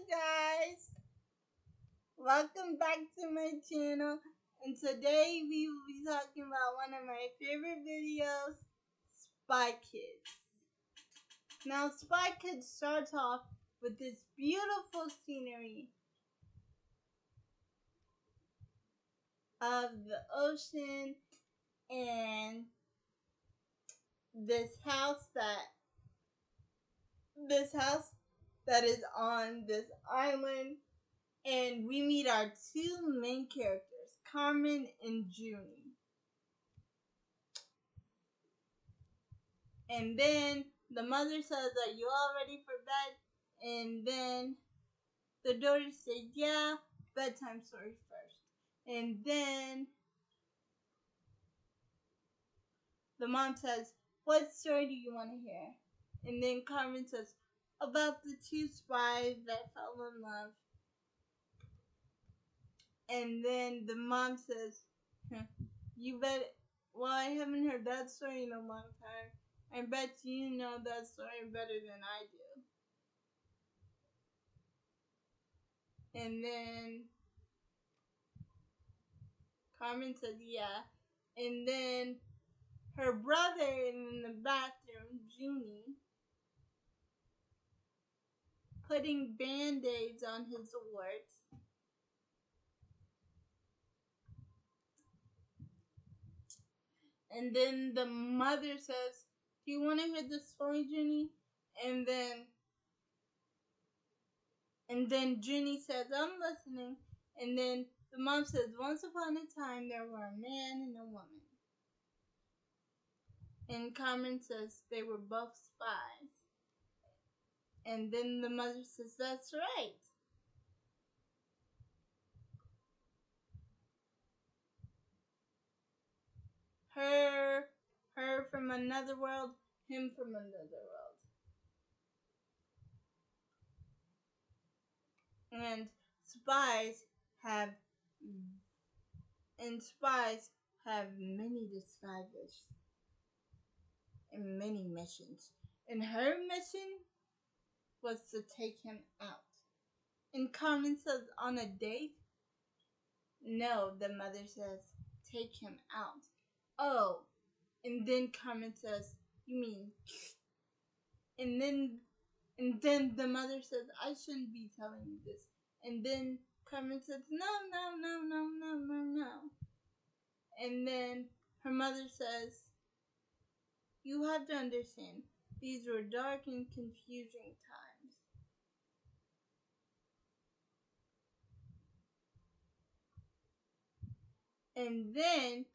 guys, welcome back to my channel, and today we will be talking about one of my favorite videos, Spy Kids. Now Spy Kids starts off with this beautiful scenery of the ocean and this house that is on this island. And we meet our two main characters, Carmen and Junie. And then the mother says, "Are you all ready for bed?" And then the daughter says, "Yeah, bedtime story first." And then the mom says, "What story do you want to hear?" And then Carmen says, "About the two spies that fell in love." And then the mom says, "You bet. Well, I haven't heard that story in a long time. I bet you know that story better than I do." And then Carmen says, "Yeah." And then her brother in the bathroom, Junie, putting band-aids on his warts. And then the mother says, "Do you want to hear the story, Junie?" And then Junie says, "I'm listening." And then the mom says, "Once upon a time, there were a man and a woman." And Carmen says, "They were both spies." And then the mother says, "That's right." Her from another world, him from another world. And spies have many disguises and many missions. And her mission was to take him out. And Carmen says, "On a date?" "No," the mother says, "take him out." "Oh." And then Carmen says, "You mean..." And then the mother says, "I shouldn't be telling you this." And then Carmen says, "No, no, no, no, no, no, no." And then her mother says, "You have to understand, these were dark and confusing times." And then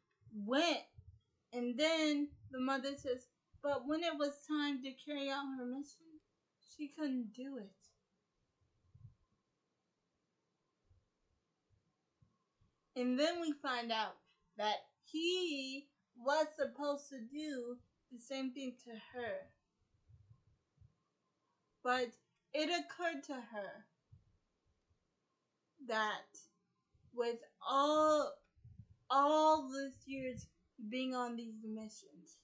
the mother says, "But when it was time to carry out her mission, she couldn't do it." And then we find out that he was supposed to do the same thing to her. But it occurred to her that with all these years being on these missions,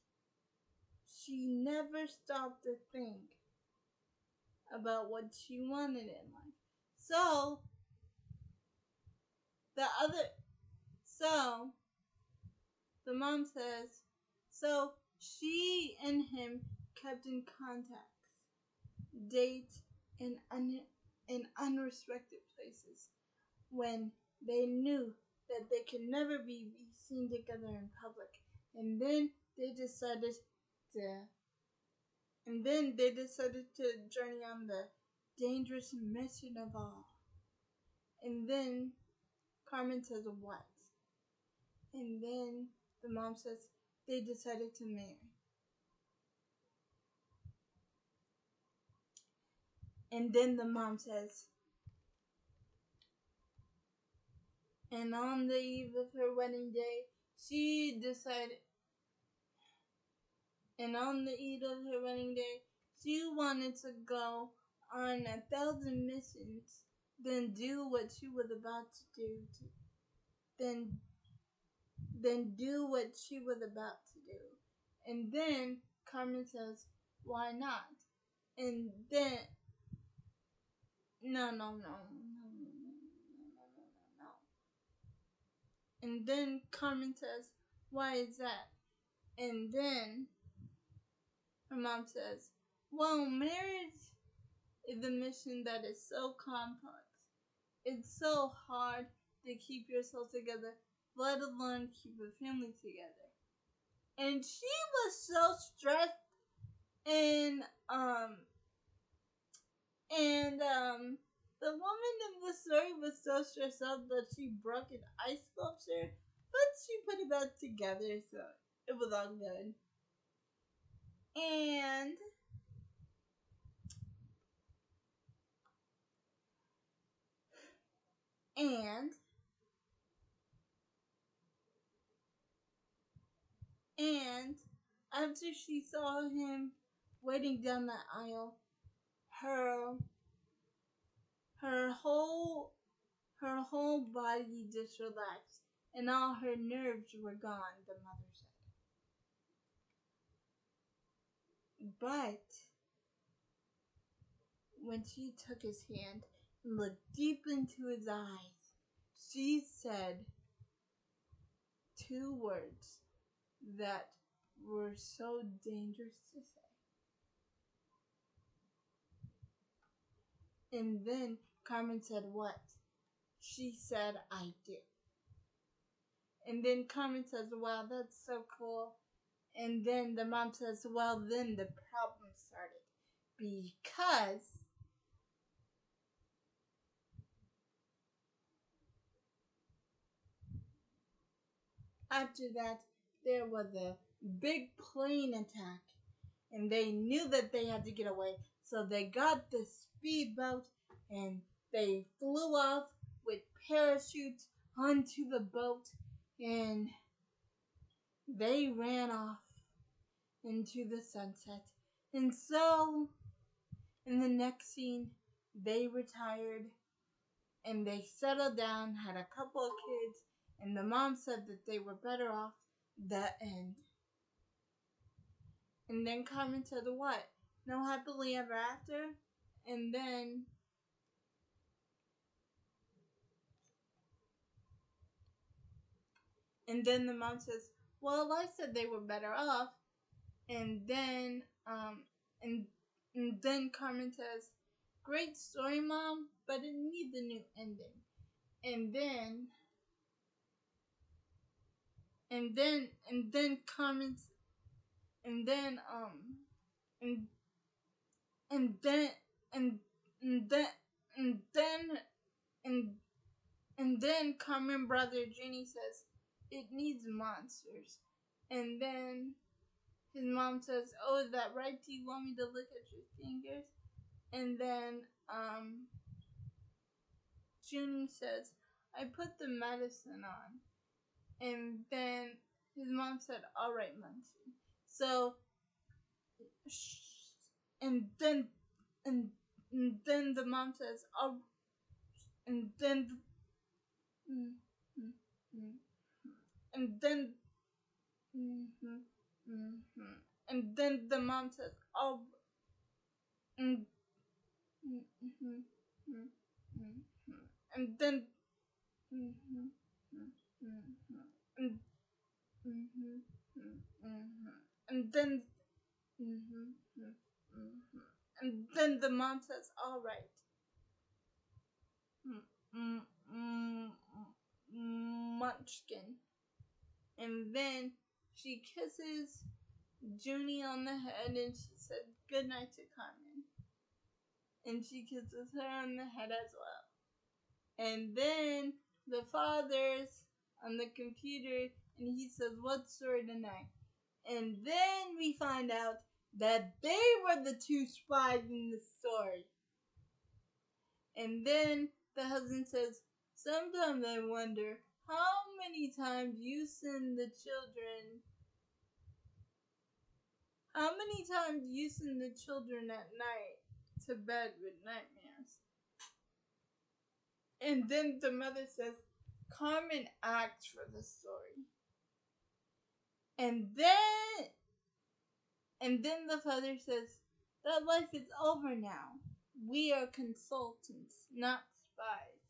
she never stopped to think about what she wanted in life. So the mom says, so she and him kept in contact, date in unrestricted places when they knew that they could never be seen together in public. And then they decided to journey on the dangerous mission of all. And then Carmen says, "What?" And then the mom says, "They decided to marry." And then the mom says, and on the eve of her wedding day, she wanted to go on 1,000 missions, then do what she was about to do. Then do what she was about to do. And then Carmen says, "Why not?" And then no. And then Carmen says, why is that? And then her mom says, well, marriage is a mission that is so complex. It's so hard to keep yourself together, let alone keep a family together. And she was so stressed and the woman in the story was so stressed out that she broke an ice sculpture, but she put it back together, so it was all good. And and after she saw him waiting down the aisle, her her whole body just relaxed and all her nerves were gone, the mother said. But when she took his hand and looked deep into his eyes, she said 2 words that were so dangerous to say. And then Carmen said, what? She said, I did. And then Carmen says, wow, that's so cool. And then the mom says, well, then the problem started. Because after that, there was a big plane attack. And they knew that they had to get away. So they got the speedboat and they flew off with parachutes onto the boat. And they ran off into the sunset. And so, in the next scene, they retired and they settled down, had a couple of kids, and the mom said that they were better off the end. And then Carmen said, what? No happily ever after? And then the mom says, well, I said they were better off. And then Carmen says, great story, Mom, but it needs a new ending. And then Carmen and then and and then and and then and then and and then Carmen brother Ginny says it needs monsters. And then his mom says, oh, is that right? Do you want me to look at your fingers? And then Ginny says, I put the medicine on. And then his mom said, all right, Muncie. So and then the mom says, oh, and then and then and then the mom says, oh, and then and then and then the mom says, all right. Munchkin. And then she kisses Junie on the head and she said good night to Carmen. And she kisses her on the head as well. And then the father's on the computer and he says, what story tonight? And then we find out that they were the 2 spies in the story. And then the husband says, sometimes I wonder how many times you send the children at night to bed with nightmares. And then the mother says, Carmen acts for the story. And then the father says, that life is over now. we are consultants, not spies.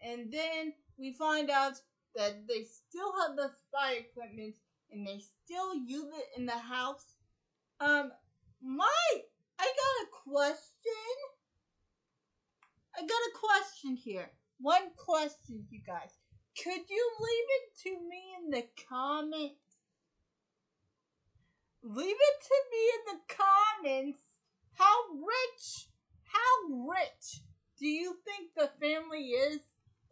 And then we find out that they still have the spy equipment and they still use it in the house. I got a question. I got a question here. One question, you guys. Could you leave it to me in the comments? Leave it to me in the comments. How rich do you think the family is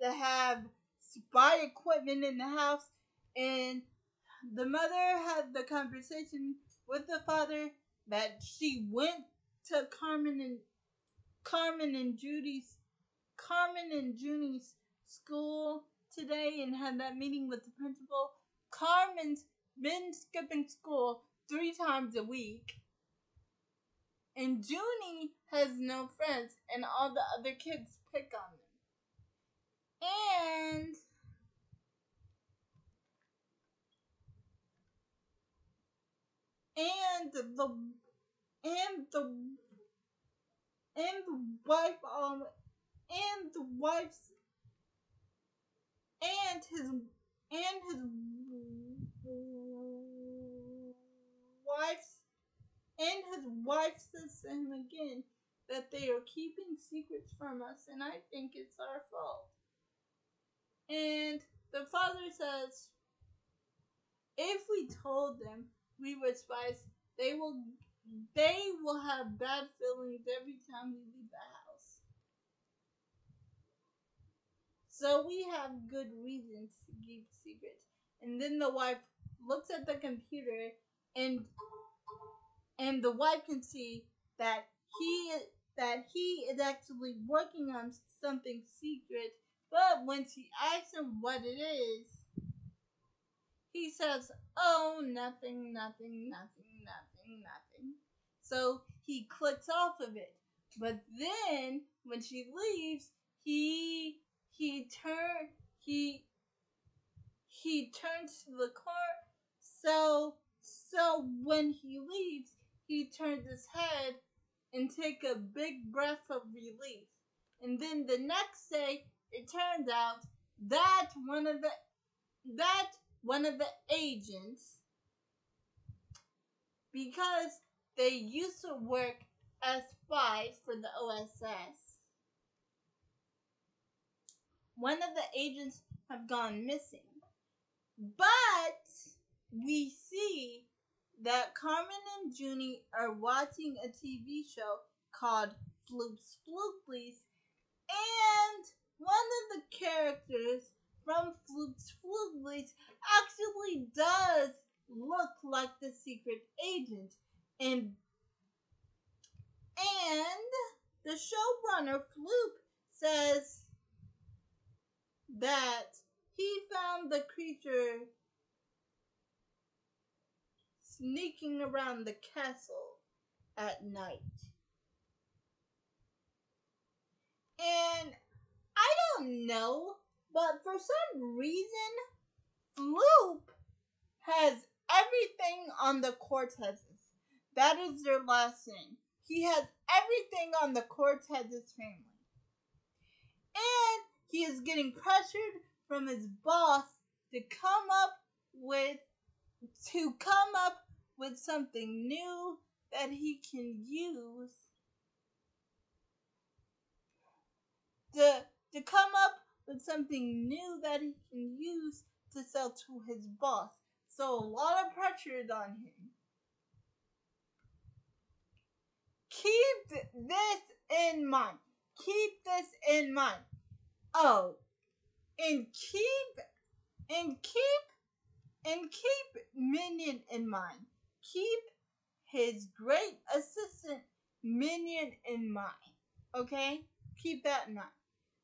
to have spy equipment in the house? And the mother had the conversation with the father that she went to Carmen and Junie's school today and had that meeting with the principal. Carmen's been skipping school 3 times a week. And Junie has no friends, and all the other kids pick on them. And the wife and the wife's and his wife's and his wife says to him again that they are keeping secrets from us, and I think it's our fault. And the father says, if we told them we were spies, they will have bad feelings every time we leave the house. So we have good reasons to keep secrets. And then the wife looks at the computer, and the wife can see that he is actually working on something secret. But when she asks him what it is, he says, "Oh, nothing, nothing, nothing, nothing, nothing." So he clicks off of it. But then when she leaves, he turns to the car. So when he leaves, he turns his head and take a big breath of relief. And then the next day, it turns out that one of the agents, because they used to work as spies for the OSS, one of the agents have gone missing. But we see that Carmen and Junie are watching a TV show called Floops Flooplies, and one of the characters from Floops Flooplies actually does look like the secret agent. And the showrunner Floop says that he found the creature sneaking around the castle at night. And I don't know, but for some reason, Floop has everything on the Cortezes. That is their last name. He has everything on the Cortezes family. And he is getting pressured from his boss to come up with something new that he can use to come up with something new that he can use to sell to his boss. So a lot of pressure is on him. Keep this in mind. Keep this in mind. Oh, and keep Minion in mind. Keep his great assistant Minion in mind. Okay? Keep that in mind.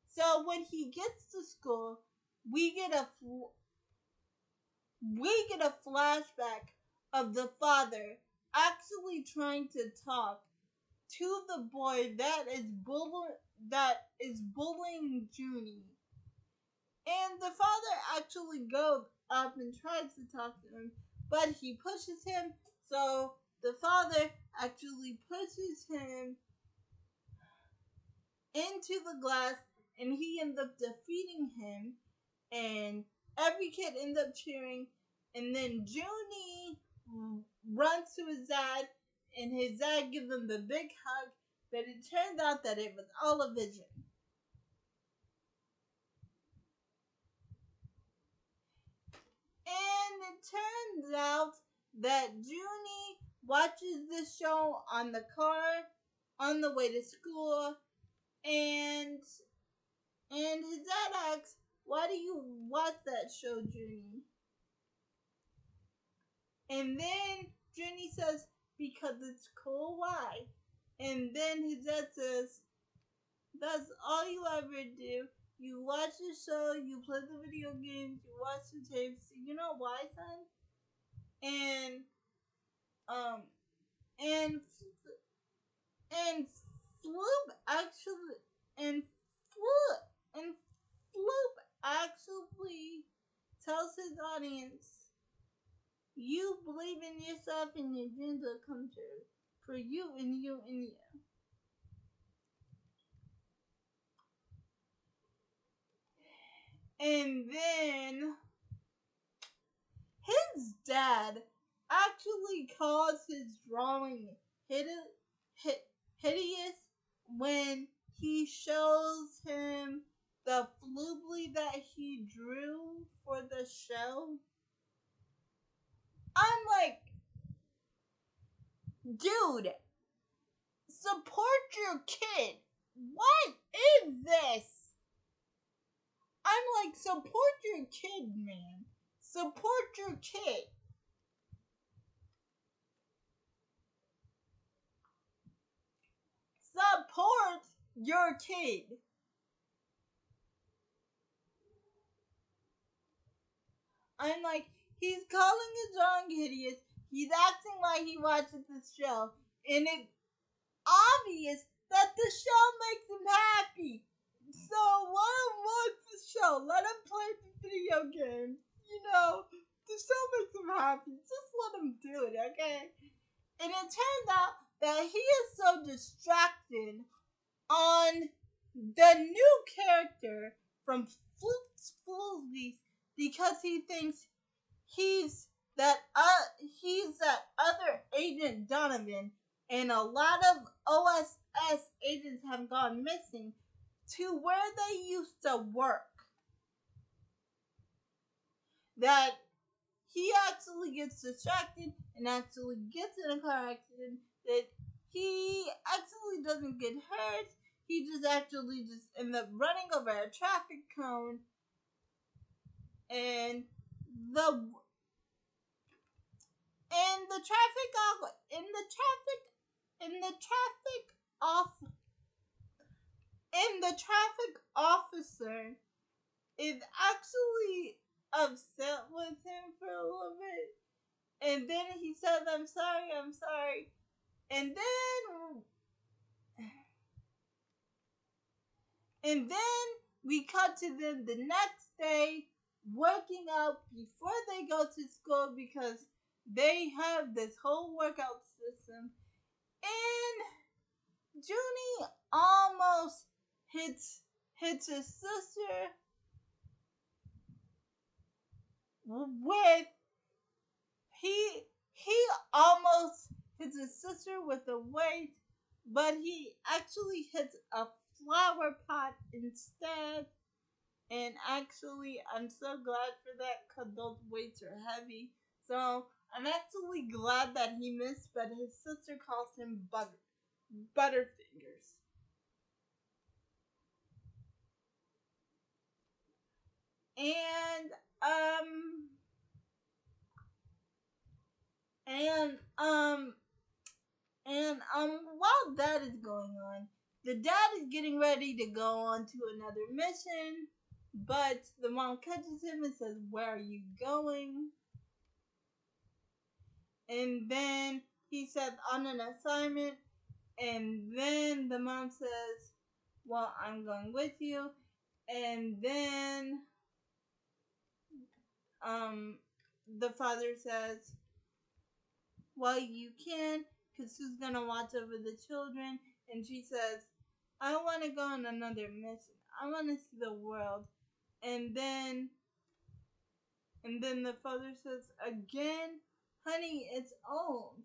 So when he gets to school, we get a flashback of the father actually trying to talk to the boy that is bullying Junie. And the father actually goes up and tries to talk to him, but he pushes him. So the father actually pushes him into the glass, and he ends up defeating him, and every kid ends up cheering, and then Junie runs to his dad, and his dad gives him the big hug, but it turns out that it was all a vision. And it turns out that Junie watches this show on the car on the way to school, and his dad asks, "Why do you watch that show, Junie?" And then Junie says, "Because it's cool, why?" And then his dad says, "That's all you ever do. You watch the show, you play the video games, you watch the tapes. You know why, son?" And um and and Floop actually and Floop and Floop actually tells his audience, "You believe in yourself and your dreams will come true for you and you and you." And then his dad actually calls his drawing hideous when he shows him the Floobly that he drew for the show. I'm like, dude, support your kid. What is this? I'm like, support your kid, man. Support your kid. Support your kid. I'm like, he's calling his drawing hideous. He's acting like he watches this show. And it's obvious that the show makes him happy. So let him watch the show. Let him play the video game. You know, the show makes him happy. Just let him do it, okay? And it turns out that he is so distracted on the new character from Floop's because he thinks he's that other Agent Donovan, and a lot of OSS agents have gone missing to where they used to work. That he actually gets distracted and actually gets in a car accident. That he actually doesn't get hurt. He just actually just ends up running over a traffic cone, and the the traffic officer is actually upset with him for a little bit, and then he says, I'm sorry," and then we cut to them the next day working out before they go to school because they have this whole workout system. And Junie almost hits his sister with he almost hits his sister with a weight, but he actually hits a flower pot instead. And actually, I'm so glad for that because those weights are heavy. So I'm actually glad that he missed, but his sister calls him Butterfingers. And um and um while that is going on, the dad is getting ready to go on to another mission, but the mom catches him and says, "Where are you going?" And then he says, "On an assignment." And then the mom says, "Well, I'm going with you." And then the father says, "Well, you can, because who's going to watch over the children?" And she says, I want to go on another mission. I want to see the world. And then the father says, again, honey, it's old.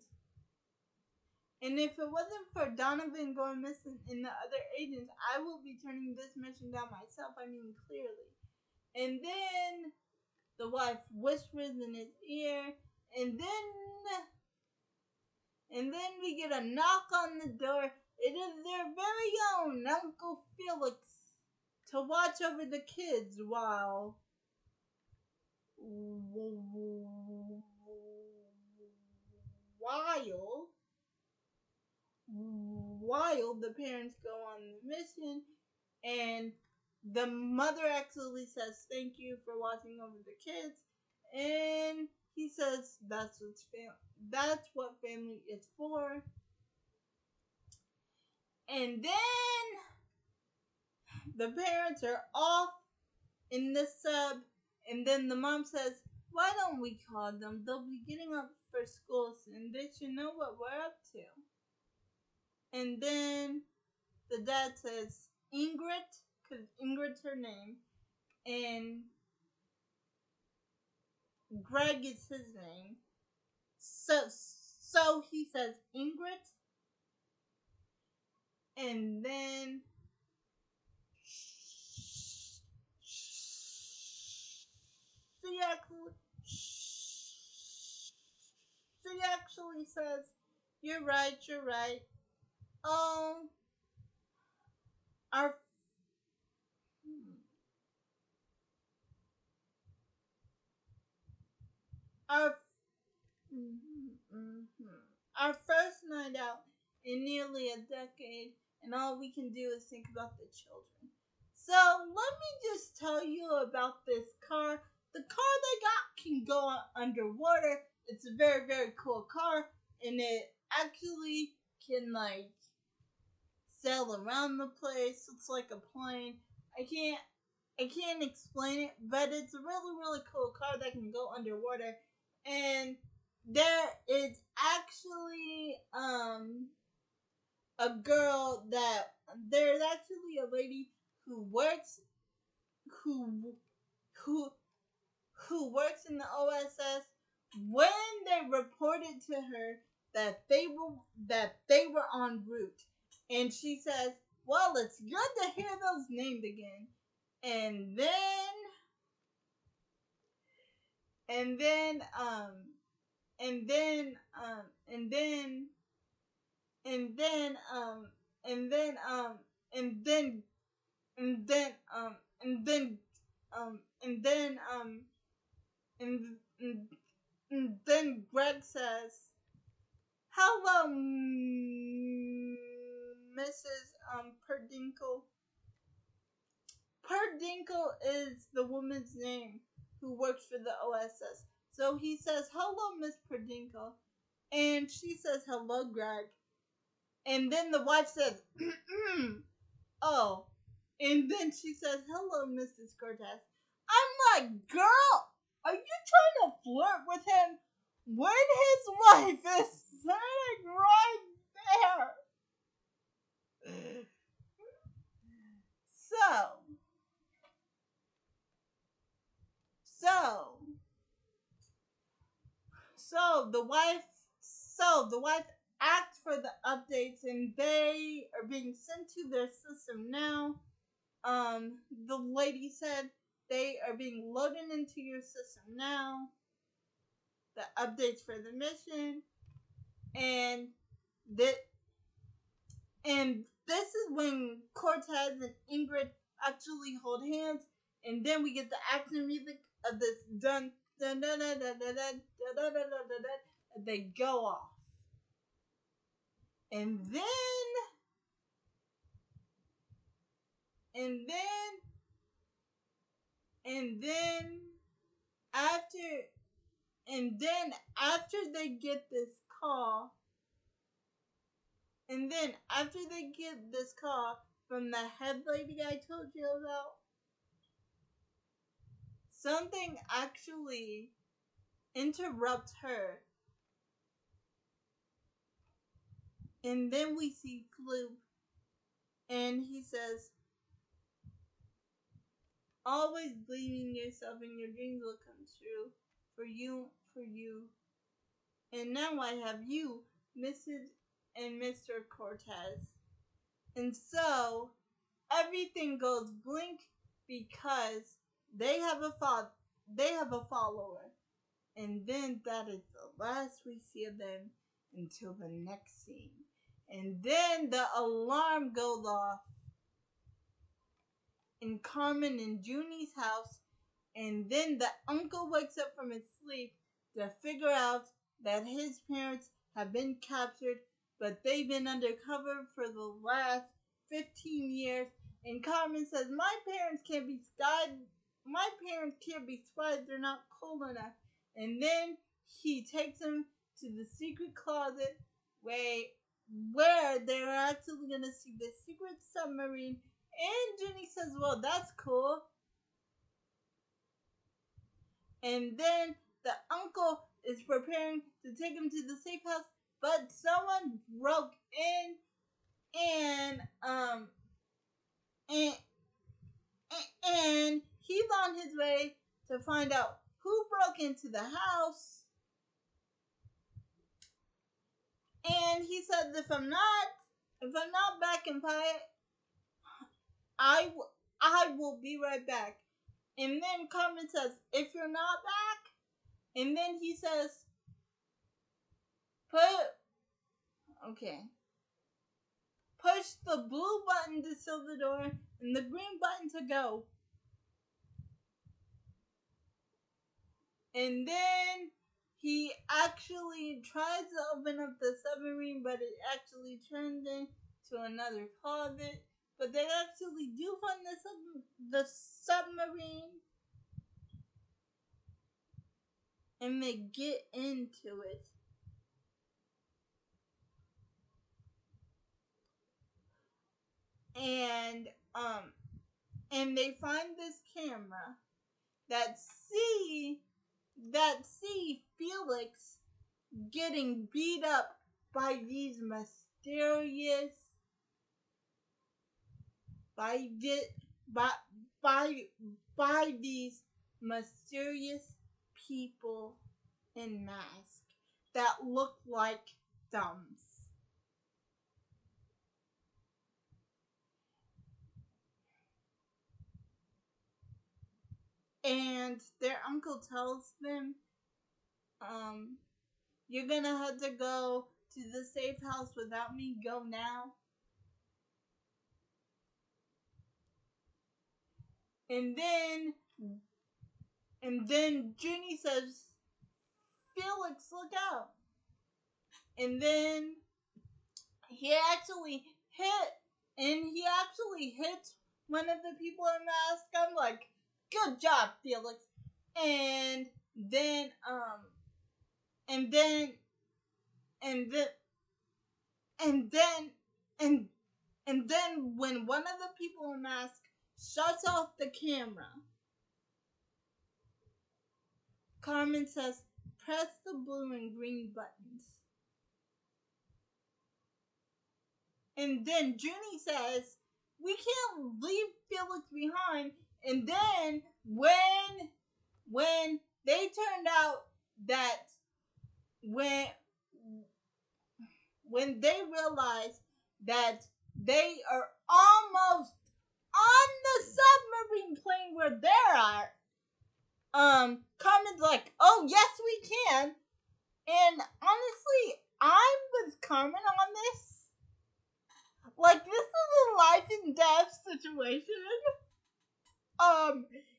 And if it wasn't for Donovan going missing and the other agents, I will be turning this mission down myself. I mean, clearly. And then the wife whispers in his ear, and then we get a knock on the door. It is their very own Uncle Felix to watch over the kids while the parents go on the mission, and the mother actually says thank you for watching over the kids, and he says that's what family is for. And then the parents are off in the sub, and then the mom says, why don't we call them? They'll be getting up for school soon. They should know what we're up to. And then the dad says, Ingrid, because Ingrid's her name, and Greg is his name. So he says Ingrid, and then she actually says, you're right. Oh, our our our first night out in nearly a decade, and all we can do is think about the children. So let me just tell you about this car. The car they got can go underwater. It's a very, very cool car, and it actually can like sail around the place. It's like a plane. I can't explain it, but it's a really, really cool car that can go underwater. And there is actually a girl that there's actually a lady who works who who works in the OSS. When they reported to her that they were en route, and she says, well, it's good to hear those names again. And then and then and then and then and then and then and then and then and then and then and, and then Greg says, hello, Mrs. Perdinkle. Perdinkle is the woman's name who works for the OSS. So he says, hello, Miss Perdinkle. And she says, hello, Greg. And then the wife says, oh. And then she says, hello, Mrs. Cortez. I'm like, girl, are you trying to flirt with him when his wife is sitting right there? So the wife asks for the updates, and they are being sent to their system now. The lady said they are being loaded into your system now. The updates for the mission, and that and this is when Cortez and Ingrid actually hold hands, and then we get the action music of this dun dun dun dun dun dun dun dun dun dun dun dun, and they go off. And then after after they get this call, from the head lady I told you about, something actually interrupts her. And then we see Floop And he says, always believe in yourself and your dreams will come true. For you. And now I have you, Mrs. and Mr. Cortez. And so everything goes blink because they have a follower. And then that is the last we see of them until the next scene. And then the alarm goes off in Carmen and Junie's house, and then the uncle wakes up from his sleep to figure out that his parents have been captured, but they've been undercover for the last 15 years. And Carmen says, my parents can't be spied. My parents can't be spied. They're not cool enough. And then he takes them to the secret closet where they're actually going to see the secret submarine. And Junie says, well, that's cool. And then the uncle is preparing to take him to the safe house, but someone broke in and he's on his way to find out who broke into the house. And he says, if I'm not back in 5, I will be right back. And then Carmen says, if you're not back, and then he says, push the blue button to seal the door and the green button to go. And then he actually tries to open up the submarine, but it actually turns into another closet. But they actually do find the submarine, and they get into it. And they find this camera that see Felix getting beat up by these mysterious people in masks that look like thumbs. And their uncle tells them, you're gonna have to go to the safe house without me. Go now. And then Junie says, Felix, look out. And then he actually hit one of the people in mask. I'm like, good job, Felix. And then when one of the people in mask shuts off the camera, Carmen says, press the blue and green buttons. And then Junie says, we can't leave Felix behind. And then when they turned out that when they realized that they are almost on the submarine plane where they're at, Carmen's like, oh yes we can. And honestly, I'm with Carmen on this. Like, this is a life and death situation.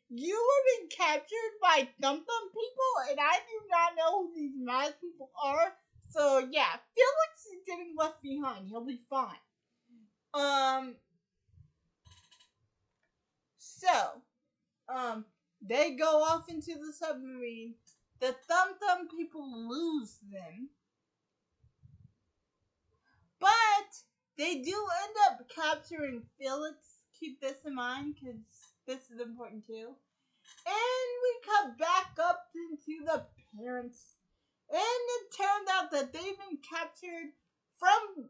You were being captured by Thumb Thumb people, and I do not know who these mad people are. So yeah, Felix is getting left behind. He'll be fine. They go off into the submarine. The Thumb Thumb people lose them. But they do end up capturing Felix. Keep this in mind, because this is important too. And we cut back up into the parents. And it turned out that they've been captured from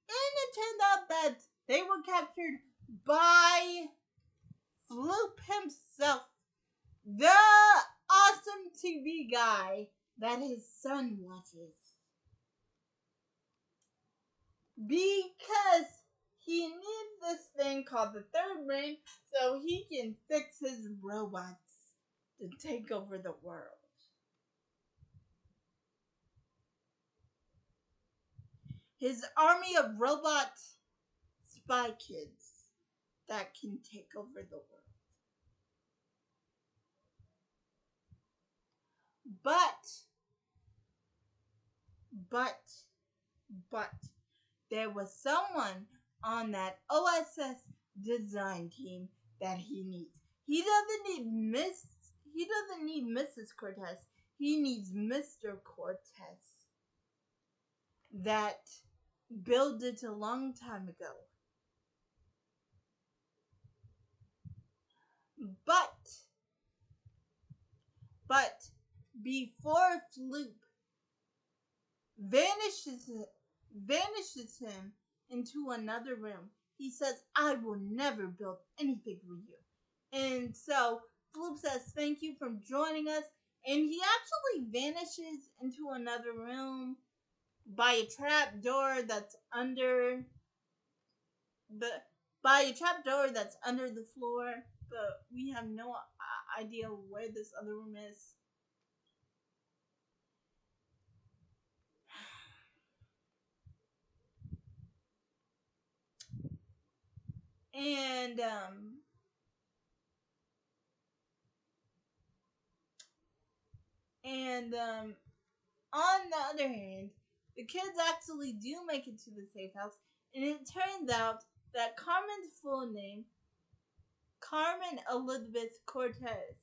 And it turned out that they were captured by Floop himself, the awesome TV guy that his son watches. Because he needs this thing called the third brain so he can fix his robots to take over the world. His army of robot spy kids that can take over the world. But there was someone on that OSS design team that he needs. He doesn't need Mrs. Cortez. He needs Mr. Cortez that built it a long time ago. But before Floop vanishes him into another room, he says, "I will never build anything for you." And so Floop says, "Thank you for joining us." And he actually vanishes into another room by a trap door that's under the floor, but we have no idea where this other room is. And on the other hand, the kids actually do make it to the safe house, and it turns out that Carmen's full name, Carmen Elizabeth Cortez,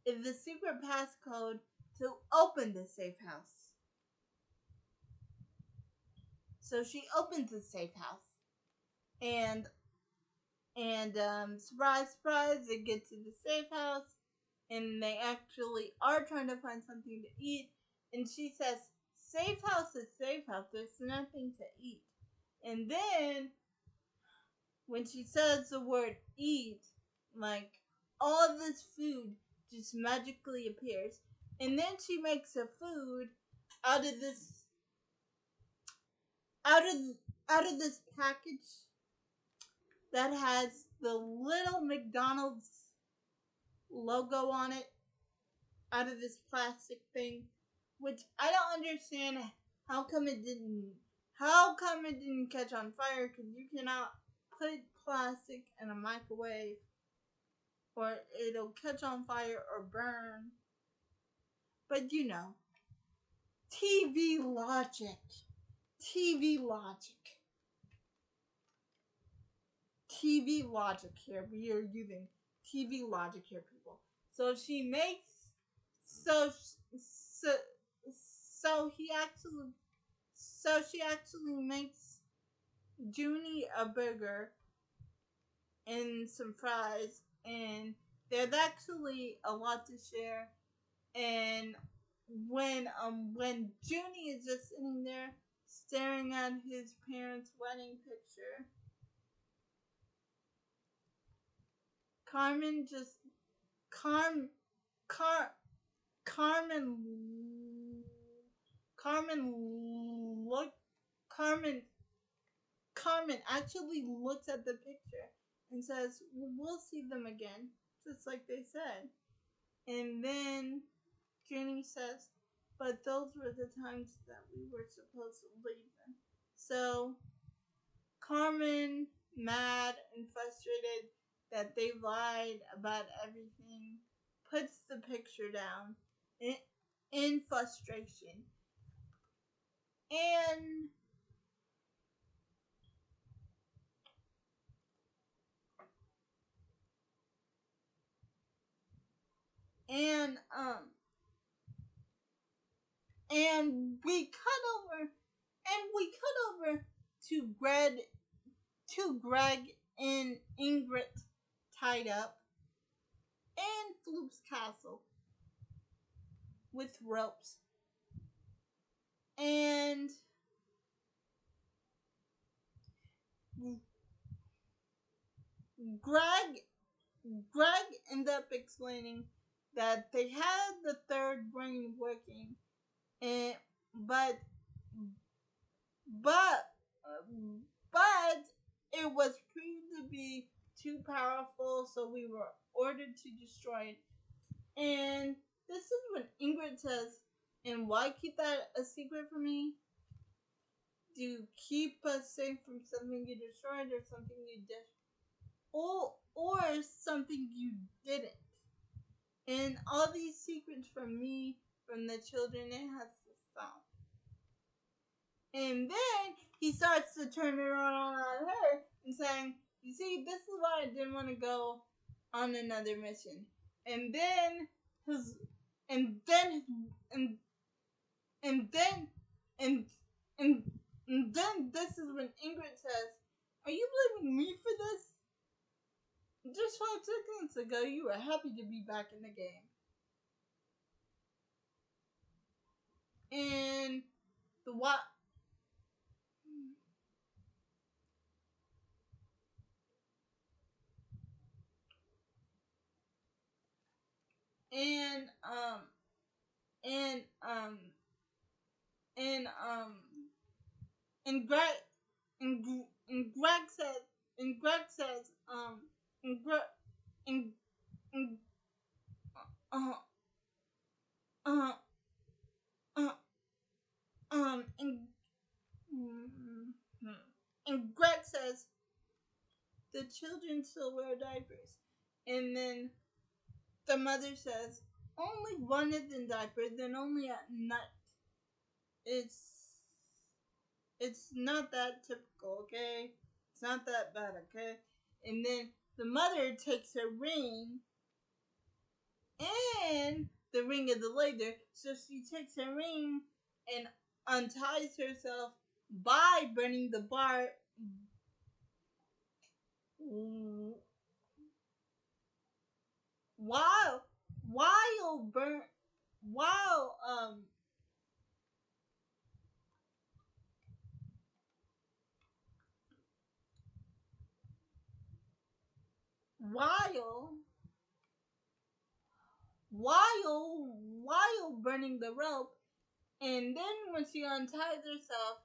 is the secret passcode to open the safe house. So she opens the safe house, and surprise, surprise, they get to the safe house, and they actually are trying to find something to eat, and she says, "Safe house is safe house, there's nothing to eat." And then, when she says the word eat, like, all this food just magically appears, and then she makes a food out of this package that has the little McDonald's logo on it, out of this plastic thing, which I don't understand how come it didn't catch on fire, because you cannot put plastic in a microwave or it'll catch on fire or burn. But you know, TV logic. TV logic. TV logic here. We are using TV logic here, people. So she makes she actually makes Junie a burger and some fries, and there's actually a lot to share. And when Junie is just sitting there staring at his parents' wedding picture, Carmen actually looks at the picture and says, "We'll see them again," just like they said. And then Junie says, "But those were the times that we were supposed to leave them." So Carmen, mad and frustrated that they lied about everything, puts the picture down in frustration. And and and we cut over to Greg and Ingrid tied up in Floop's castle with ropes. And Greg Greg ended up explaining that they had the third brain working, and but but but it was proved to be too powerful, so we were ordered to destroy it. And this is when Ingrid says, "And why keep that a secret from me? To keep us safe from something you destroyed, or something you did, or something you didn't. And all these secrets from me, from the children, it has to stop." And then he starts to turn it on her and saying, "You see, this is why I didn't want to go on another mission." And then his, and then, and then, and and and then this is when Ingrid says, "Are you blaming me for this? Just 5 seconds ago, you were happy to be back in the game." And the what? And and um and and Greg and Greg says and Greg says and Greg and and uh uh uh and and Greg says the children still wear diapers, and then the mother says only one is in diapers, and only at night. It's it's not that typical, okay? It's not that bad, okay? And then the mother takes her ring and the ring of the later, so she takes her ring and unties herself by burning the bar while while burn while while while burning the rope. And then when she unties herself,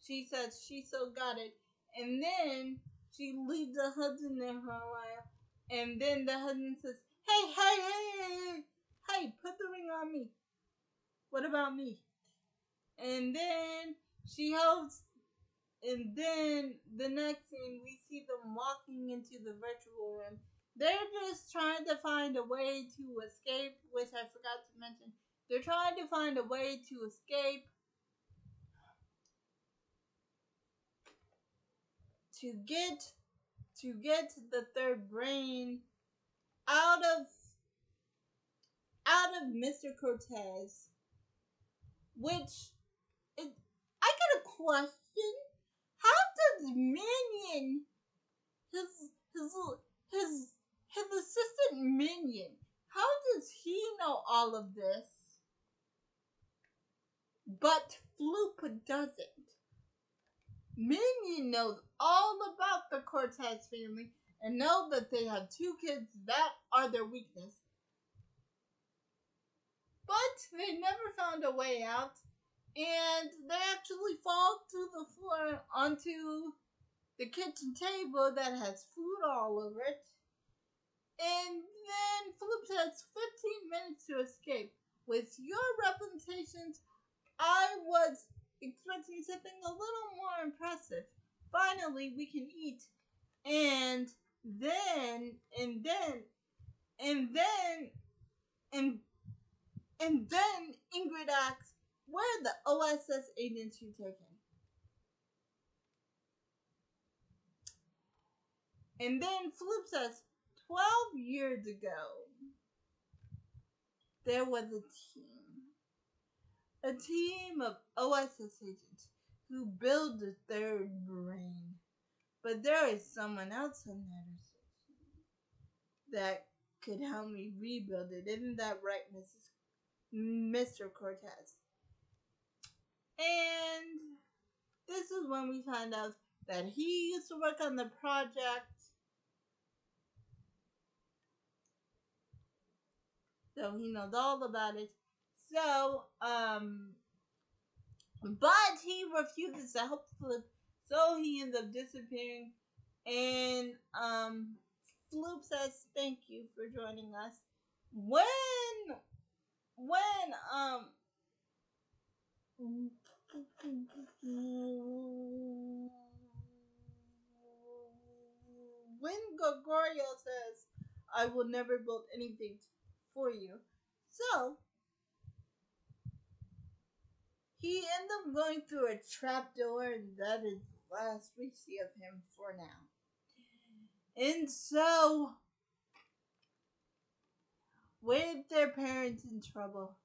she says she still got it. And then she leaves the husband there for a while. And then the husband says, hey, put the ring on me. What about me? And then she helps. And then the next scene, we see them walking into the virtual room. They're just trying to find a way to escape, which I forgot to mention. They're trying to find a way to escape to get the third brain out of Mr. Cortez, which is, I got a question. How does Minion, his his his his assistant Minion, how does he know all of this, but Floop doesn't? Minion knows all about the Cortez family and know that they have 2 kids that are their weakness. But they never found a way out, and they actually fall through the floor onto the kitchen table that has food all over it. And then Phillips has 15 minutes to escape. With your representations, I was expecting something a little more impressive. Finally, we can eat. And then, and then, and then, and And then Ingrid asks, where are the OSS agents you taken? And then Floop says, 12 years ago, there was a team of OSS agents who built the third brain. But there is someone else on that that could help me rebuild it. Isn't that right, Mr. Cortez? And this is when we find out that he used to work on the project. So he knows all about it. So, but he refuses to help Floop, so he ends up disappearing. And Floop says, "Thank you for joining us." When when Gregorio says, "I will never build anything for you," so he ends up going through a trapdoor, and that is the last we see of him for now. And so, with their parents in trouble,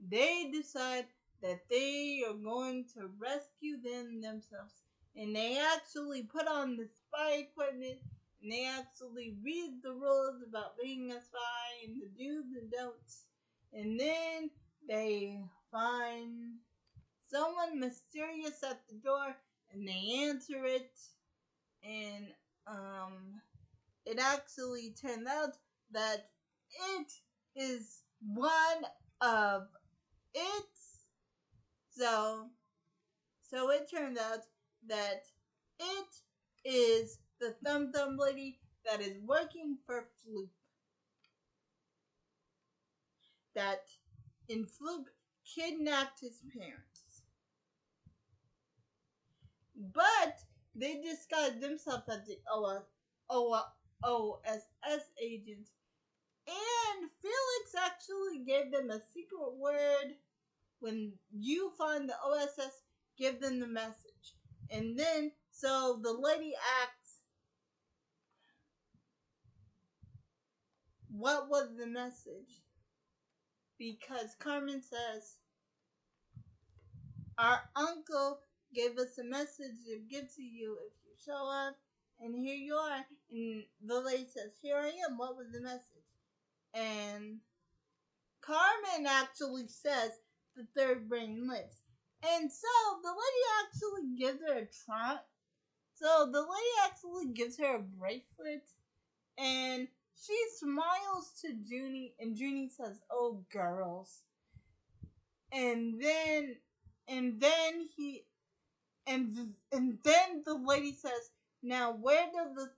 they decide that they are going to rescue them themselves. And they actually put on the spy equipment, and they actually read the rules about being a spy and the do's and don'ts. And then they find someone mysterious at the door, and they answer it. And it actually turned out that it is one of its. So it turned out that it is the Thumb Thumb lady that is working for Floop. That in Floop kidnapped his parents. But they disguised themselves as the OSS agents. And Felix actually gave them a secret word. When you find the OSS, give them the message. And then, so the lady asks, "What was the message?" Because Carmen says, "Our uncle gave us a message to give to you if you show up, and here you are." And the lady says, "Here I am, what was the message?" And Carmen actually says, "The third brain lives." And so the lady actually gives her a trunk. So the lady actually gives her a bracelet, and she smiles to Junie, and Junie says, "Oh, girls." And then, and then he, and then the lady says, "Now where does the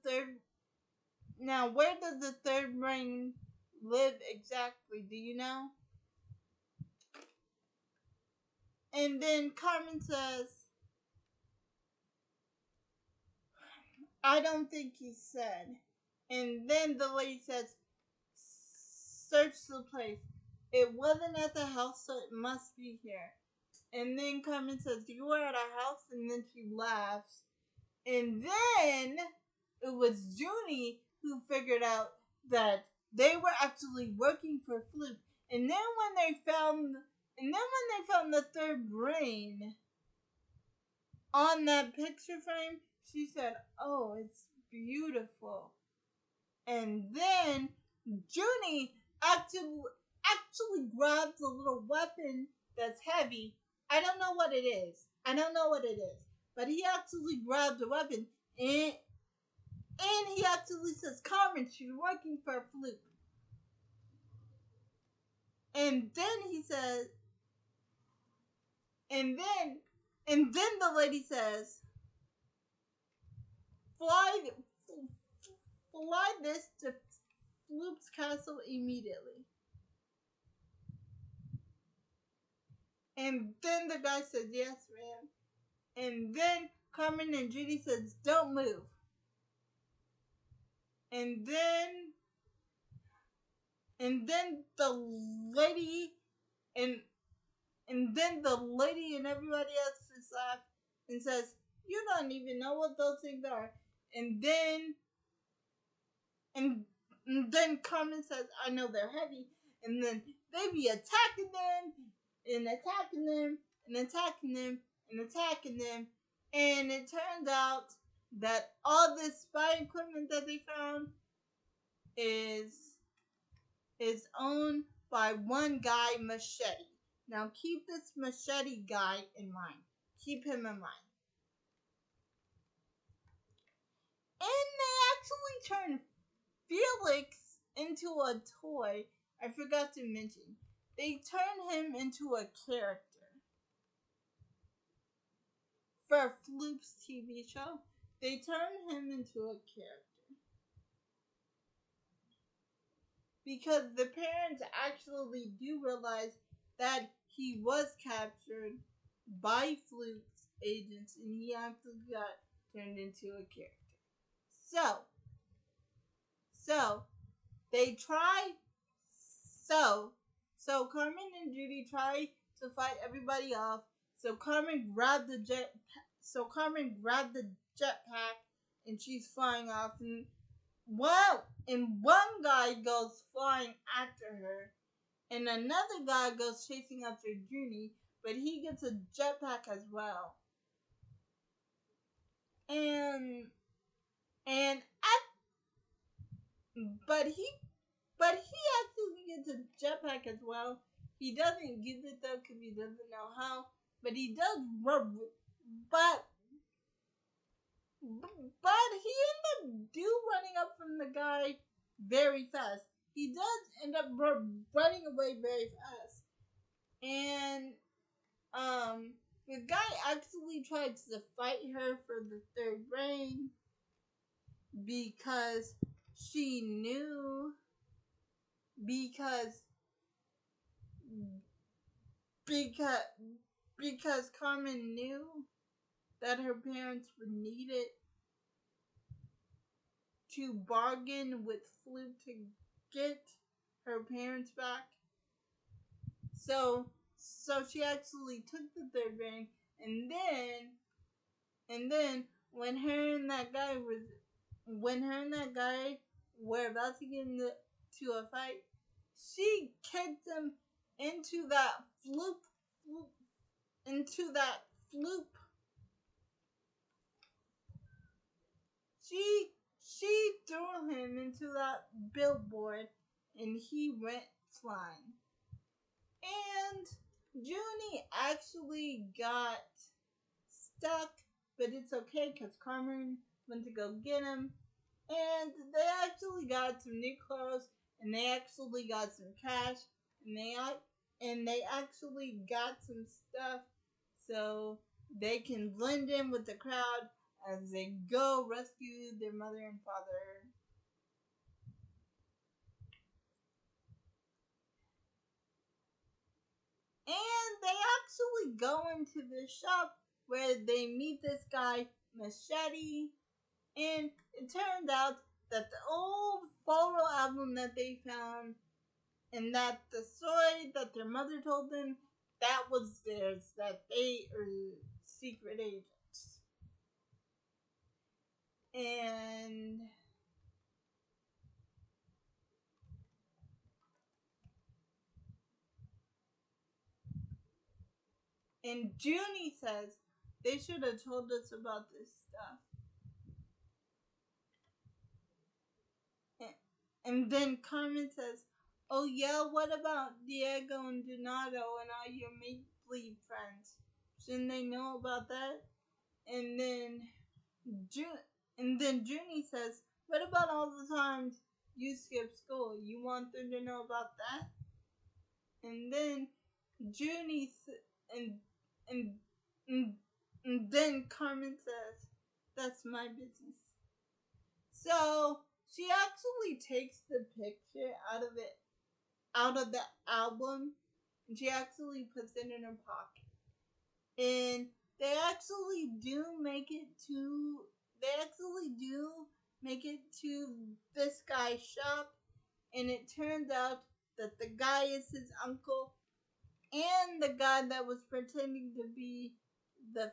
third brain live exactly? Do you know?" And then Carmen says, "I don't think he said." And then the lady says, "Search the place. It wasn't at the house, so it must be here." And then Carmen says, "You were at our house?" And then she laughs. And then it was Junie who figured out that they were actually working for Floop. And then when they found the third brain on that picture frame, she said, "Oh, it's beautiful." And then Junie actually grabs a little weapon that's heavy. I don't know what it is. But he actually grabs a weapon, and he actually says, "Carmen, she's working for Floop." And then he says, and then the lady says, "Fly, fly this to Floop's castle immediately." And then the guy says, "Yes, ma'am." And then Carmen and Judy says, "Don't move." And then the lady and the lady and everybody else just laugh and says, "You don't even know what those things are." And then Carmen says, "I know they're heavy." And then they be attacking them and attacking them and attacking them and attacking them. And it turns out that all this spy equipment that they found is owned by one guy, Machete. Now keep this Machete guy in mind. Keep him in mind. And they actually turned Felix into a toy. I forgot to mention. They turned him into a character for Floop's TV show. They turned him into a character because the parents actually do realize that he was captured by Floop's agents and he actually got turned into a character. So they try. So Carmen and Judy try to fight everybody off. So Carmen grabbed the jetpack and she's flying off. And one guy goes flying after her, and another guy goes chasing after Junie, but he gets a jetpack as well. And but he actually gets a jetpack as well. He doesn't use it though because he doesn't know how. But he does rub. But he ends up running up from the guy very fast. He does end up running away very fast. And the guy actually tries to fight her for the third brain because she knew because Carmen knew that her parents would need it to bargain with Floop to get her parents back. So she actually took the third brain, and then when her and that guy were about to get into a fight, she kicked him into that Floop. She threw him into that billboard, and he went flying. And Junie actually got stuck, but it's okay because Carmen went to go get him. And they actually got some new clothes, and they actually got some cash, and they actually got some stuff so they can blend in with the crowd as they go rescue their mother and father. And they actually go into the shop where they meet this guy, Machete, and it turned out that the old photo album that they found and that the story that their mother told them, that was theirs, that they are secret agents. And Junie says they should have told us about this stuff. And then Carmen says, "Oh yeah, what about Diego and Donato and all your make-believe friends? Shouldn't they know about that?" And then Junie says, "What about all the times you skip school? You want them to know about that?" And then Junie and and and then Carmen says, "That's my business." So she actually takes the picture out of the album, and she actually puts it in her pocket. And they actually do make it to this guy's shop, and it turns out that the guy is his uncle, and the guy that was pretending to be the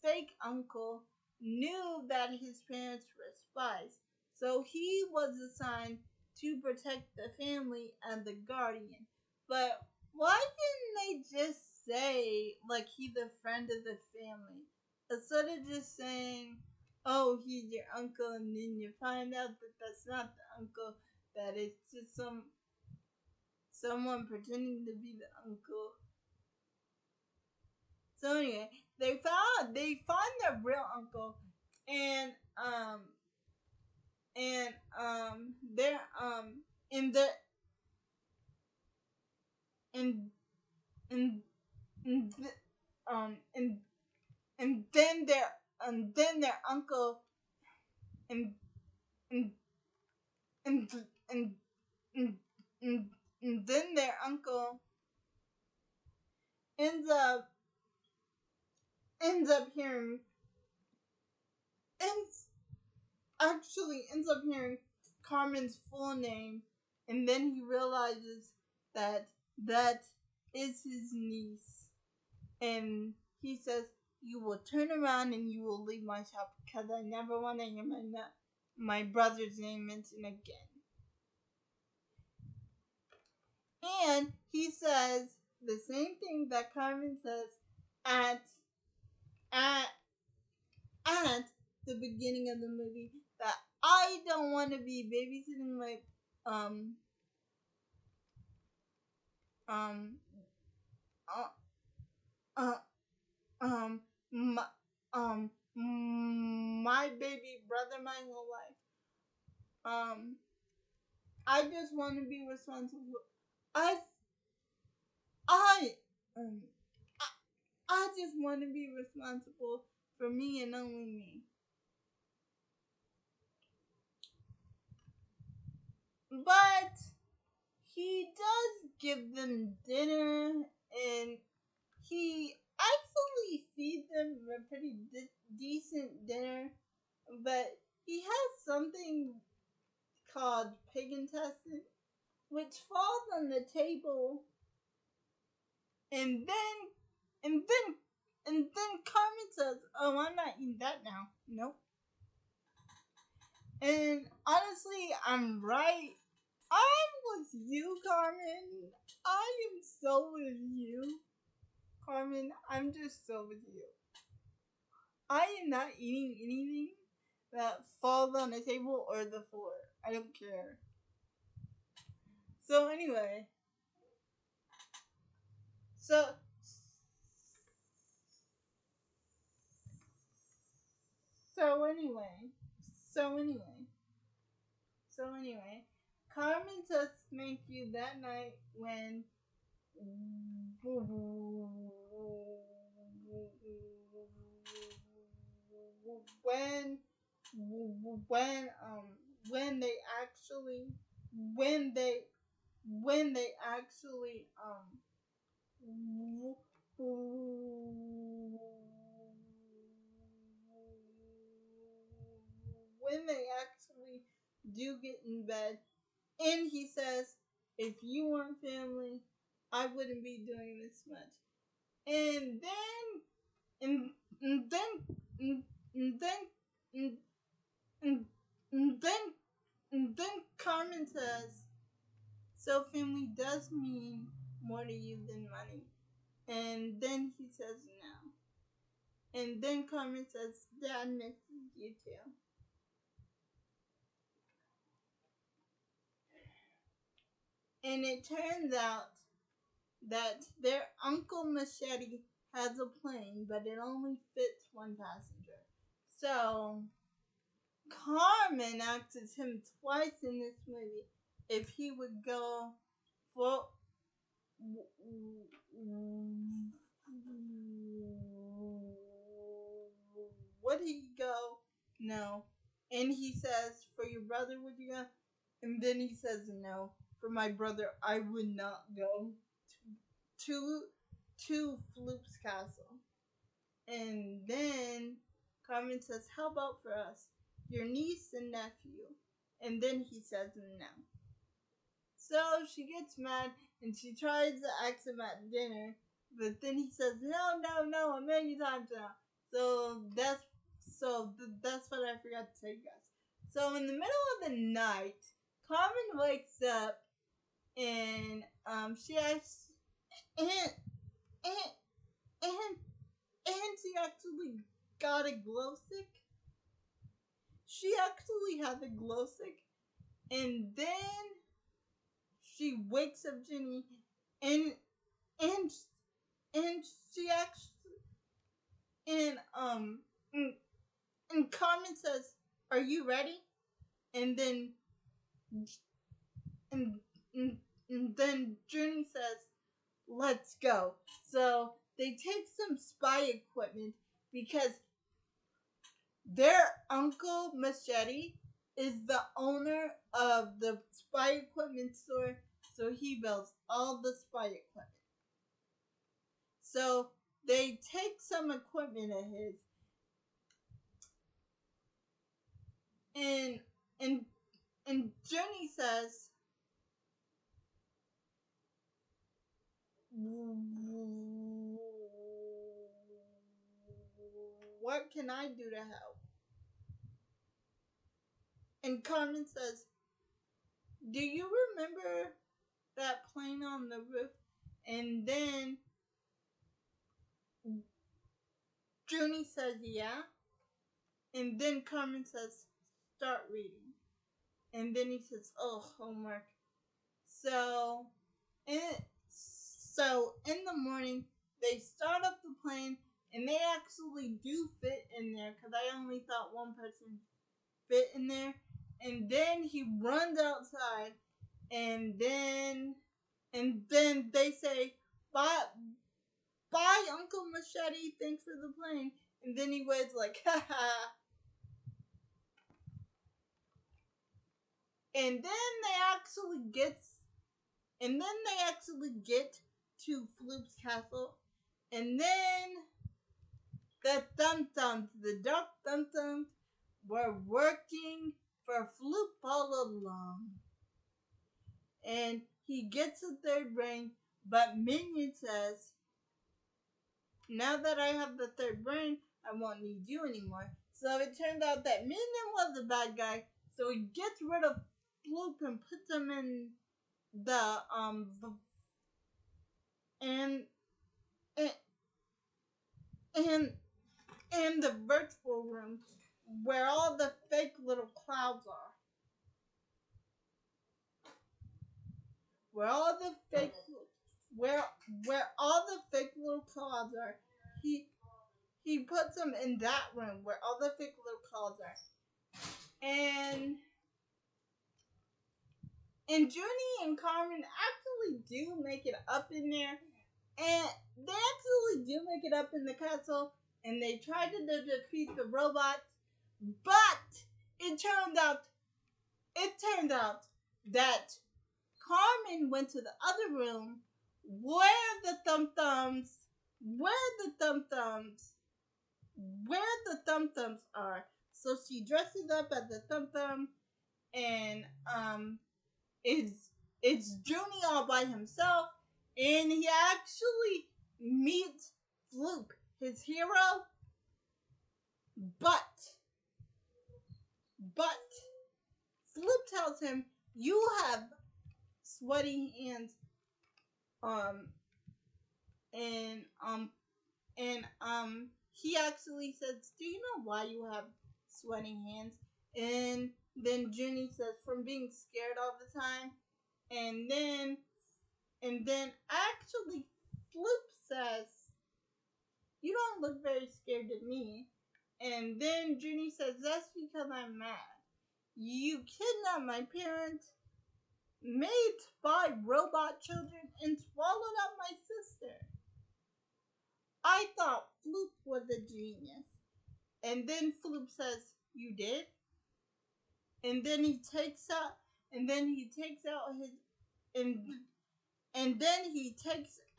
fake uncle knew that his parents were spies. So he was assigned to protect the family and the guardian. But why didn't they just say like he's a friend of the family instead of just saying, "Oh, he's your uncle," and then you find out that that's not the uncle, that it's just someone pretending to be the uncle. So anyway, they find their real uncle, and they're in the in in and and then their uncle and and and and and, and, and then their uncle ends up ends up hearing ends ends up hearing Carmen's full name, and then he realizes that that is his niece, and he says, "You will turn around and you will leave my shop because I never want to hear my brother's name mentioned again." And he says the same thing that Carmen says at at at the beginning of the movie, that I don't want to be babysitting my um um uh, uh my my baby brother my whole life. I just want to be responsible. I I um I just want to be responsible for me and only me. But he does give them dinner, and he actually feeds them a pretty decent dinner. But he has something called pig intestine, which falls on the table, and then and then and then Carmen says, "Oh, I'm not eating that now." Nope. And honestly, I'm right. I'm with you, Carmen. I am so with you, Carmen. I'm just so with you. I am not eating anything that falls on the table or the floor. I don't care. So anyway, so so anyway, so anyway, so anyway, Carmen says thank you that night when when they actually when they when they actually when they actually do get in bed, and he says, "If you want family, I wouldn't be doing this much." And then and, and then and, and then and, and, and then and then Carmen says, "So family does mean more to you than money." And then he says no. And then Carmen says, "Dad misses you too." And it turns out that their Uncle Machete has a plane, but it only fits one passenger. So Carmen asks him twice in this movie if he would go for would he go? No. And he says, "For your brother, would you go?" And then he says, "No. For my brother, I would not go to to Floop's castle." And then Carmen says, "How about for us, your niece and nephew?" And then he says no. So she gets mad and she tries to ask him at dinner, but then he says, "No, no, no, a million times now." So that's what I forgot to tell you guys. So in the middle of the night, Carmen wakes up and she asks, and and and and she actually got a glow stick. She actually had a glow stick, and then she wakes up Jenny, and and and she actually and and Carmen says, "Are you ready?" And then and, and, and then Journey says, "Let's go." So they take some spy equipment because their uncle Machete is the owner of the spy equipment store, so he builds all the spy equipment. So they take some equipment of his, and and and Journey says, "What can I do to help?" And Carmen says, "Do you remember that plane on the roof?" And then Journey says, "Yeah." And then Carmen says, "Start reading." And then he says, "Oh, homework." So, in, in the morning, they start up the plane, and they actually do fit in there, because I only thought one person fit in there. And then he runs outside, and then they say, "Bye, bye, Uncle Machete. Thanks for the plane." And then he waves like, "Ha ha." And then they actually get to Floop's castle, and then the dark Thumb Thums, were working for Floop all along. And he gets a third brain, but Minion says, "Now that I have the third brain, I won't need you anymore." So it turns out that Minion was the bad guy, so he gets rid of Floop and puts him in the and and in the virtual room where all the fake little clouds are. Where all the fake where all the fake little clouds are. He puts them in that room where all the fake little clouds are. And Junie and Carmen actually do make it up in there. And they actually do make it up in the castle, and they try to defeat the robots, but it turned out that Carmen went to the other room where the Thumb Thumbs are. So she dresses up as the Thumb Thumb, and it's Junie all by himself, and he actually meets Floop, his hero, but Floop tells him, "You have sweaty hands, and he actually says, "Do you know why you have sweaty hands?" And then Junie says, "From being scared all the time." And then actually Floop says, "You don't look very scared to me." And then Junie says, "That's because I'm mad. You kidnapped my parents, made 5 robot children, and swallowed up my sister. I thought Floop was a genius." And then Floop says, "You did?" And then he takes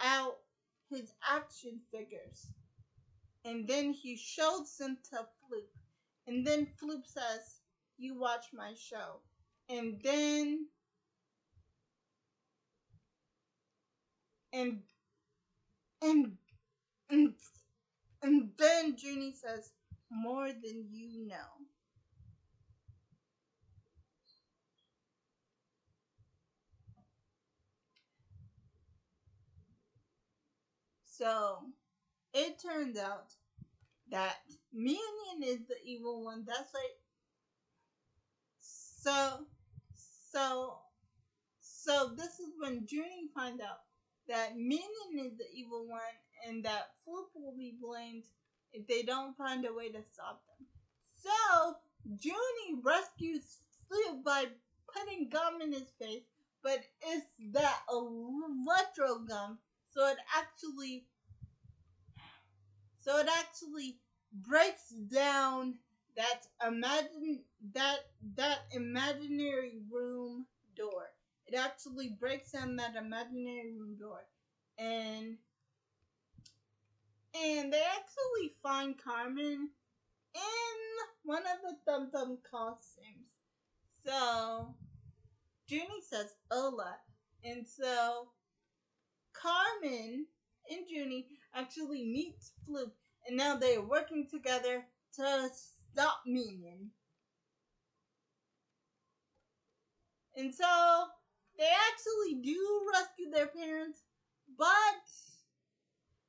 out his action figures. And then he shows them to Floop. And then Floop says, "You watch my show." And then and and and, and then Junie says, "More than you know." So it turns out that Minion is the evil one. That's like so so so this is when Junie finds out that Minion is the evil one, and that Floop will be blamed if they don't find a way to stop them. So Junie rescues Floop by putting gum in his face, but it's that electro gum, so it actually breaks down that imagine that imaginary room door. It actually breaks down that imaginary room door, and they actually find Carmen in one of the Thum Thum costumes. So Junie says Ola, and so Carmen and Junie actually meet Floop, and now they are working together to stop Minion. And so they actually do rescue their parents, but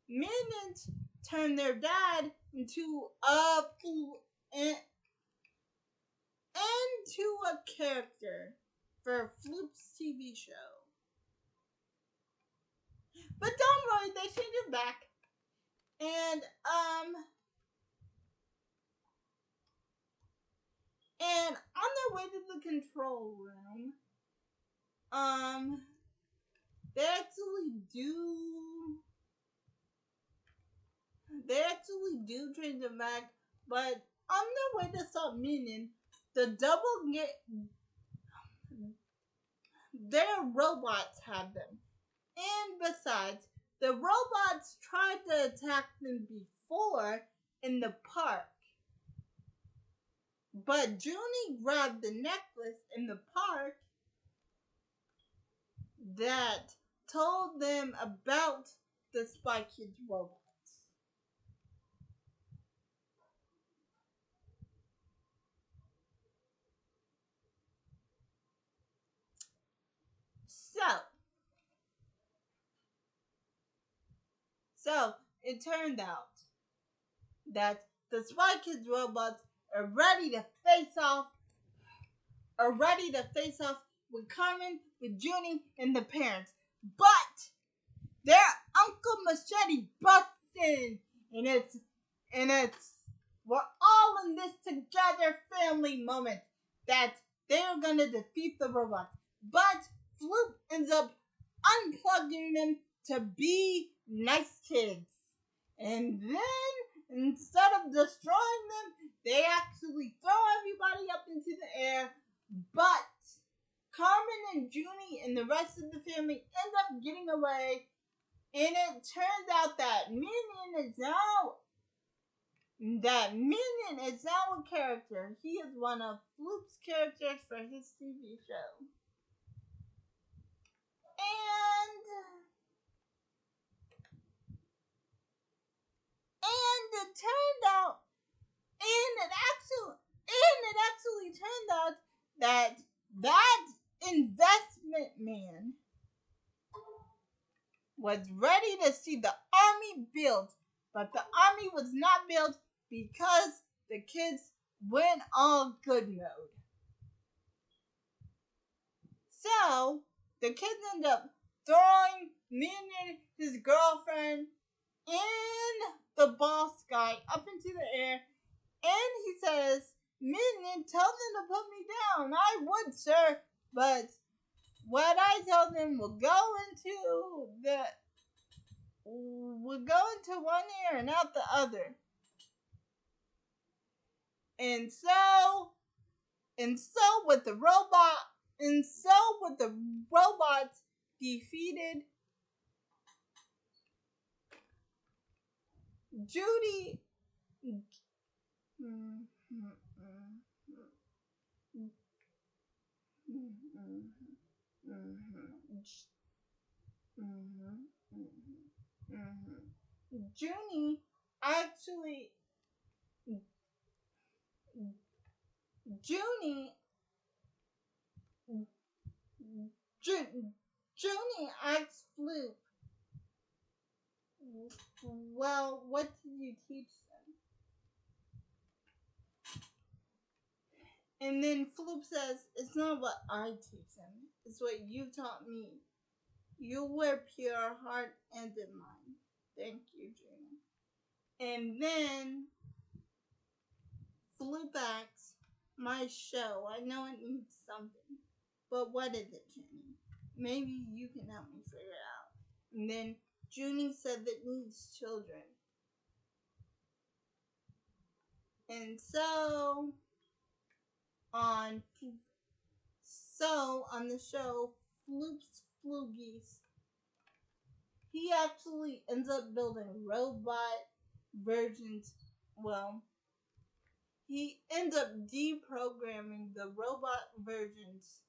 Minions turn their dad into a character for Floop's TV show. But don't worry, they change it back. And on their way to the control room, they actually do change it back, but on their way to stop Minion, the double get their robots have them. And besides, the robots tried to attack them before in the park. But Junie grabbed the necklace in the park that told them about the Spy Kids robots. So it turned out that the Spy Kids robots are ready to face off with Carmen, with Junie, and the parents. But their Uncle Machete busts in, and it's we're all in this together family moment that they're gonna defeat the robots. But Floop ends up unplugging them to be nice kids. And then, instead of destroying them, they actually throw everybody up into the air. But Carmen and Junie and the rest of the family end up getting away. And it turns out that Minion is now a character. He is one of Floop's characters for his TV show. And it turned out it actually turned out that investment man was ready to see the army built, but the army was not built because the kids went all good mode. So the kids end up throwing Minion, his girlfriend, and the boss guy up into the air, and he says, Minion, tell them to put me down. I would, sir, but what I tell them will go into one ear and out the other. And so with the robots defeated, Judy Junie actually Junie Junie asked Floop, well, what did you teach them? And then Floop says, it's not what I teach them, it's what you taught me. You were pure heart and in mind. Thank you, Junie. And then flew back my show. I know it needs something. But what is it, Jenny? Maybe you can help me figure it out. And then Junie said that needs children. And so on the show Floops Floogies, he actually ends up building robot versions. Well, he ends up deprogramming the robot versions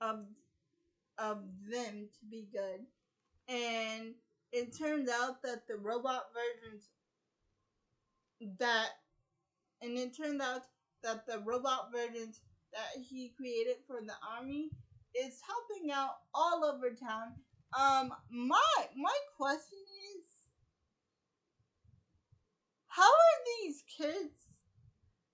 of them to be good. And it turns out that the robot versions that he created for the army is helping out all over town. My question is, how are these kids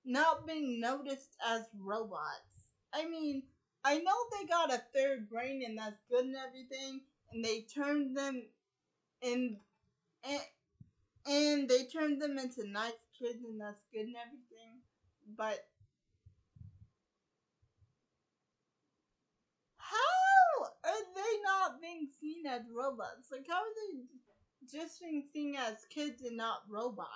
not being noticed as robots? I mean, I know they got a third brain and that's good and everything, and they turned them in and they turned them into nice kids and that's good and everything, but how are they not being seen as robots? Like, how are they just being seen as kids and not robots?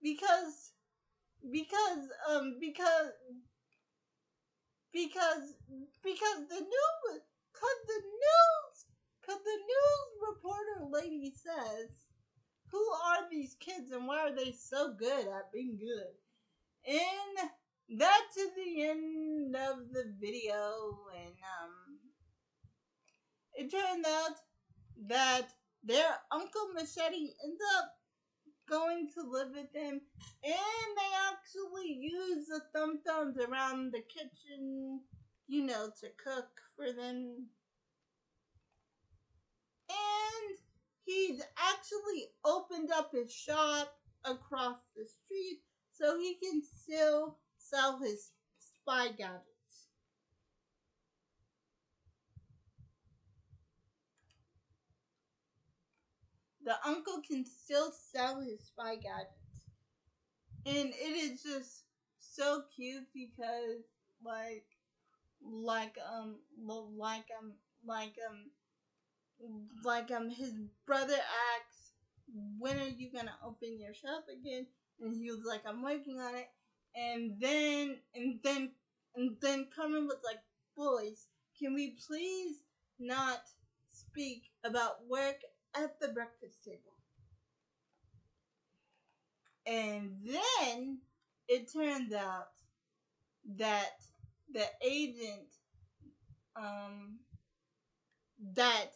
Because because um because because the news reporter lady says, who are these kids and why are they so good at being good? And that's the end of the video. And it turned out that their Uncle Machete ends up going to live with them, and they actually use the thumbs around the kitchen, to cook for them. And he's actually opened up his shop across the street so he can still sell his spy gadgets. The uncle can still sell his spy gadgets. And it is just so cute because like like um like um like um his brother asks, when are you gonna open your shop again? And he was like, I'm working on it. And then Carmen was like, boys, can we please not speak about work at the breakfast table? And then it turns out that the agent that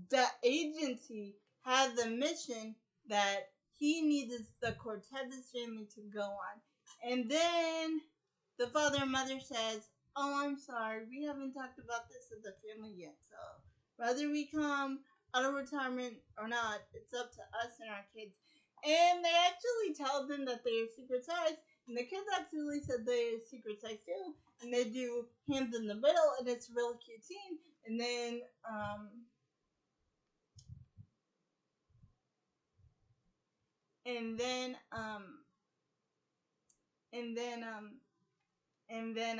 the agency had the mission that he needed the Cortez family to go on. And then the father and mother says, oh, I'm sorry, we haven't talked about this as a family yet, so whether we come out of retirement or not, it's up to us and our kids. And they actually tell them that they're secret size, and the kids actually said they're secret size too, and they do hands in the middle, and it's a really cute scene. And then and then and then and then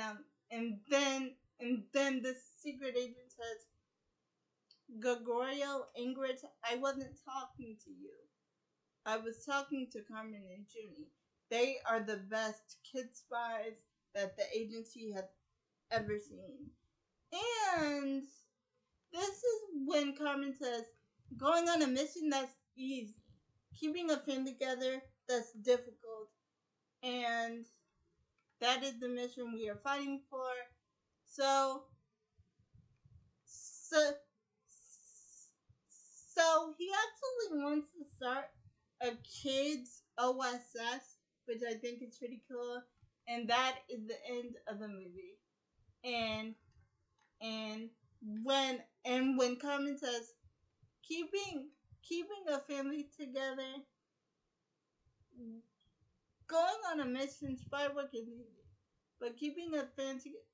and then the secret agent says, Gregorio, Ingrid, I wasn't talking to you. I was talking to Carmen and Junie. They are the best kid spies that the agency has ever seen. And this is when Carmen says, going on a mission, that's easy. Keeping a family together, that's difficult. And that is the mission we are fighting for. So he actually wants to start a kids OSS, which I think is pretty cool. And that is the end of the movie. And when Carmen says keeping a family together, going on a mission, spy work is easy, but keeping a family together,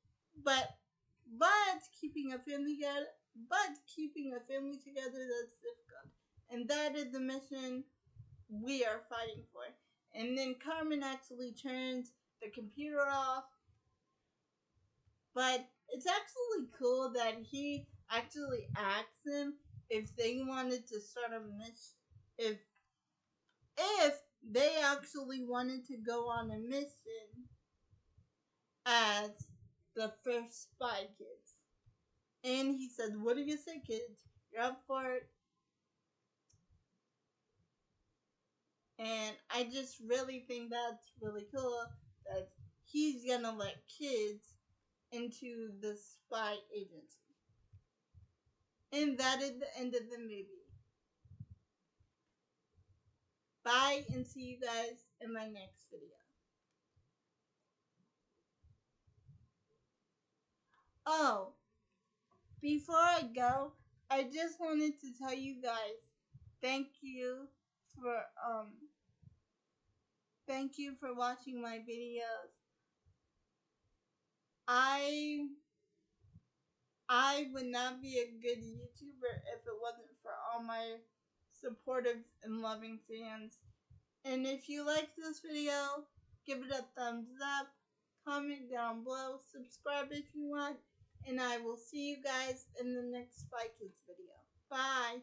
but keeping a family together but keeping a family together, that's difficult. And that is the mission we are fighting for. And then Carmen actually turns the computer off. But it's actually cool that he actually asked them if they wanted to start a mission. If they actually wanted to go on a mission as the first Spy Kids. And he said, "What do you say, kids? You're up for it." And I just really think that's really cool that he's gonna let kids into the spy agency. And that is the end of the movie. Bye, and see you guys in my next video. Oh, before I go, I just wanted to tell you guys thank you for watching my videos. I would not be a good YouTuber if it wasn't for all my supportive and loving fans. And if you like this video, give it a thumbs up, comment down below, subscribe if you want, and I will see you guys in the next Spy Kids video. Bye!